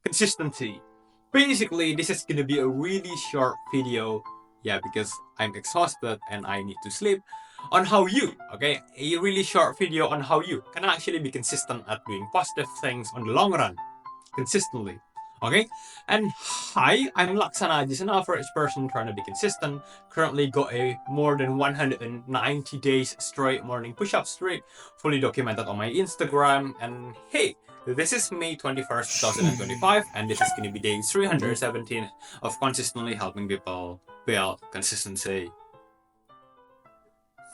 consistency. Basically, this is gonna be a really short video, yeah, because I'm exhausted and I need to sleep, on how you, okay, a really short video on how you can actually be consistent at doing positive things on the long run, consistently. Okay, and hi, I'm Laksana, just an average person trying to be consistent. Currently got a more than 190 days straight morning push-up streak, fully documented on my Instagram. And hey, this is May 21st, 2025, and this is going to be day 317 of consistently helping people build consistency.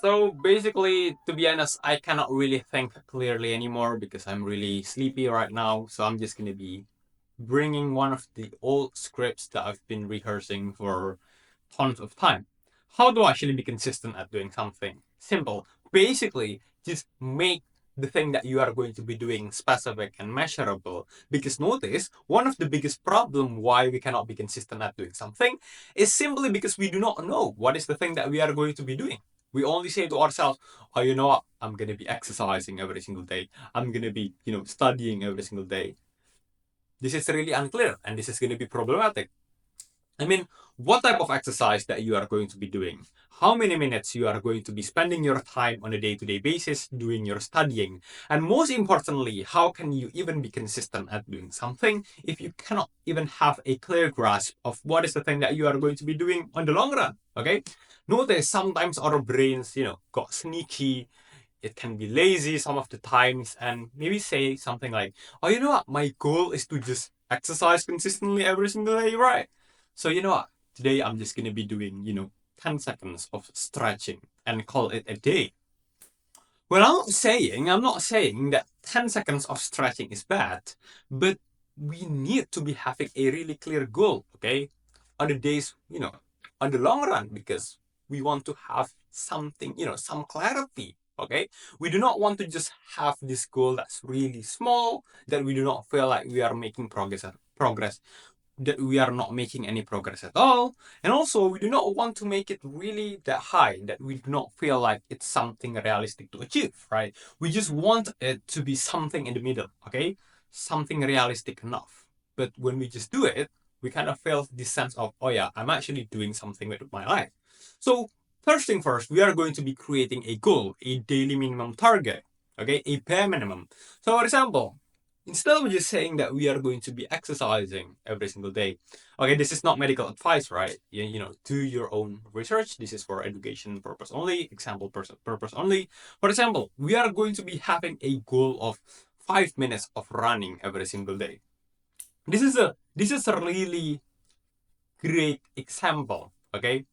So basically, to be honest, I cannot really think clearly anymore because I'm really sleepy right now. So I'm just going to be bringing one of the old scripts that I've been rehearsing for tons of time. How do I actually be consistent at doing something? Simple. Basically, just make the thing that you are going to be doing specific and measurable. Because notice, one of the biggest problem why we cannot be consistent at doing something is simply because we do not know what is the thing that we are going to be doing. We only say to ourselves, oh, you know what? I'm going to be exercising every single day. I'm going to be, studying every single day. This is really unclear and this is going to be problematic. I mean, what type of exercise that you are going to be doing? How many minutes you are going to be spending your time on a day-to-day basis doing your studying? And most importantly, how can you even be consistent at doing something if you cannot even have a clear grasp of what is the thing that you are going to be doing on the long run? Okay? Notice sometimes our brains, got sneaky. It can be lazy some of the times and maybe say something like, oh, you know what? My goal is to just exercise consistently every single day, right? So, you know what? Today I'm just going to be doing, 10 seconds of stretching and call it a day. Well, I'm not saying that 10 seconds of stretching is bad, but we need to be having a really clear goal, okay? On the days, on the long run, because we want to have something, some clarity, okay? We do not want to just have this goal that's really small, that we do not feel like we are making progress, that we are not making any progress at all. And also, we do not want to make it really that high that we do not feel like it's something realistic to achieve, right? We just want it to be something in the middle, okay? Something realistic enough. But when we just do it, we kind of feel this sense of, oh yeah, I'm actually doing something with my life. So, first thing first, we are going to be creating a goal, a daily minimum target, okay? A bare minimum. So, for example, instead of just saying that we are going to be exercising every single day, okay, this is not medical advice, right? Do your own research. This is for education purpose only, example purpose only. For example, we are going to be having a goal of 5 minutes of running every single day. This is a really great example, okay?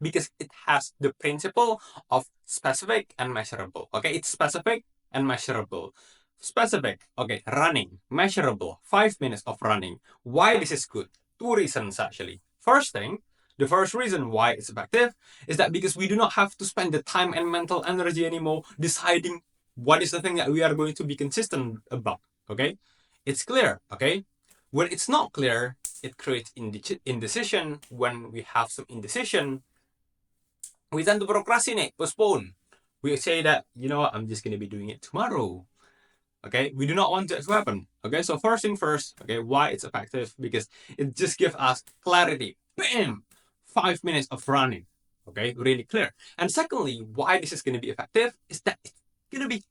Because it has the principle of specific and measurable. Okay, it's specific and measurable. Specific, okay, running, measurable, 5 minutes of running. Why this is good? Two reasons actually. The first reason why it's effective is that because we do not have to spend the time and mental energy anymore deciding what is the thing that we are going to be consistent about. Okay, it's clear. Okay, when it's not clear, it creates indecision. When we have some indecision, we tend to procrastinate, postpone. We say that, you know what, I'm just going to be doing it tomorrow. Okay, we do not want that to happen. Okay, so first thing first, okay, why it's effective? Because it just gives us clarity. Bam! 5 minutes of running. Okay, really clear. And secondly, why this is going to be effective is that it's going to be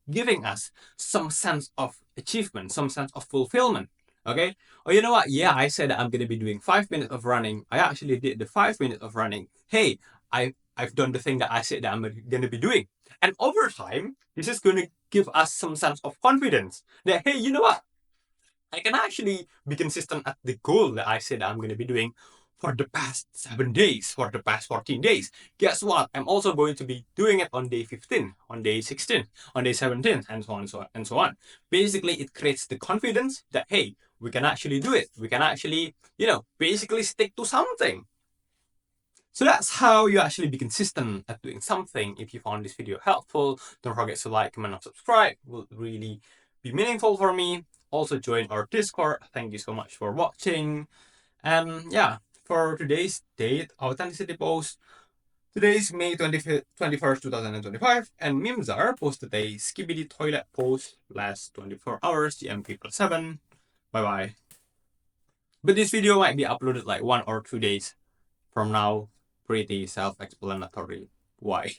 giving us some sense of achievement, some sense of fulfillment. Okay, oh, you know what? Yeah, I said that I'm going to be doing 5 minutes of running. I actually did the 5 minutes of running. Hey, I've done the thing that I said that I'm going to be doing. And over time, this is going to give us some sense of confidence that, hey, you know what? I can actually be consistent at the goal that I said I'm going to be doing for the past 7 days, for the past 14 days. Guess what? I'm also going to be doing it on day 15, on day 16, on day 17, and so on and so on and so on. Basically, it creates the confidence that, hey, we can actually do it. We can actually, basically stick to something. So that's how you actually be consistent at doing something. If you found this video helpful, don't forget to like, comment, and subscribe. It will really be meaningful for me. Also join our Discord. Thank you so much for watching. And yeah, for today's date, authenticity post. Today's May 21st, 2025, and Mimzar posted a skibidi toilet post last 24 hours, GMT +7. Bye bye. But this video might be uploaded like 1 or 2 days from now. Pretty self-explanatory why.